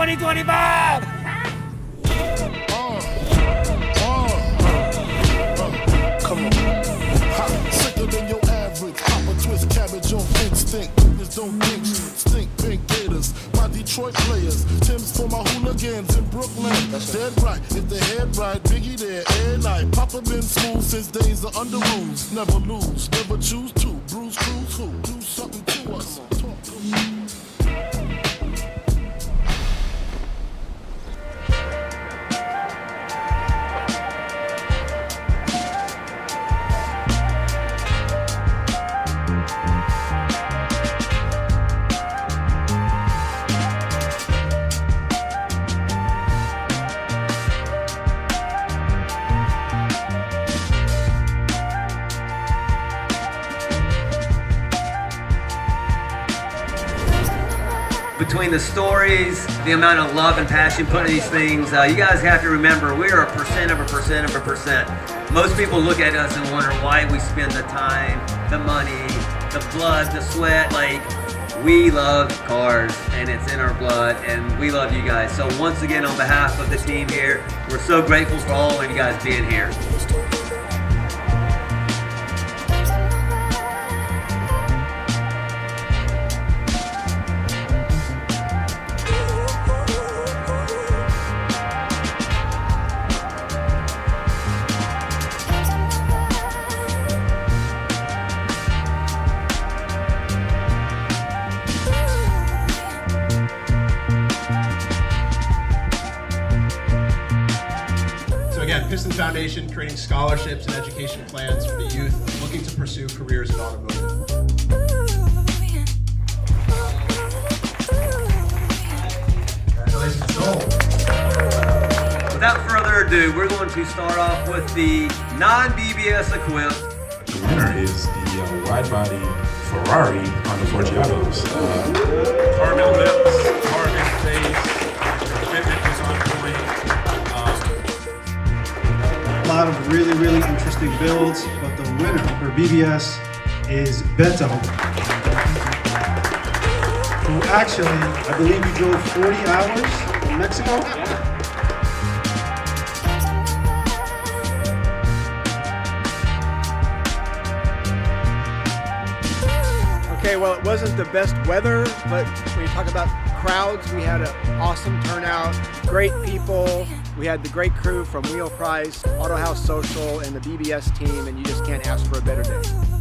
2025! Come on. Hot, sicker than your average. Pop a twist cabbage on instinct. Niggas don't think stink pink gators. My Detroit players. Tim's for my hooligans in Brooklyn. Dead right. If they head right, Biggie there. Air night. Papa been smooth since days of under rules. Never lose. Never choose to. Bruce Cruz who? Do something to us. Talk to me. Between the stories, the amount of love and passion put into these things, you guys have to remember we are a percent of a percent of a percent. Most people look at us and wonder why we spend the time, the money, the blood, the sweat. Like, we love cars and it's in our blood, and we love you guys. So once again, on behalf of the team here, we're so grateful for all of you guys being here. Again, Piston Foundation creating scholarships and education plans for the youth looking to pursue careers in automotive. Congratulations, Joel. Without further ado, we're going to start off with the non-BBS equipped. The winner is the wide-body Ferrari on the Forgiatos. Carbon lips, carbon face, fitment is on point. A lot of really interesting builds, but the winner for BBS is Beto, who actually, I believe you drove 40 hours from Mexico? Okay, well, it wasn't the best weather, but when you talk about crowds, we had an awesome turnout, great people. We had the great crew from WheelPrice, Autohaus Social, and the BBS team, and you just can't ask for a better day.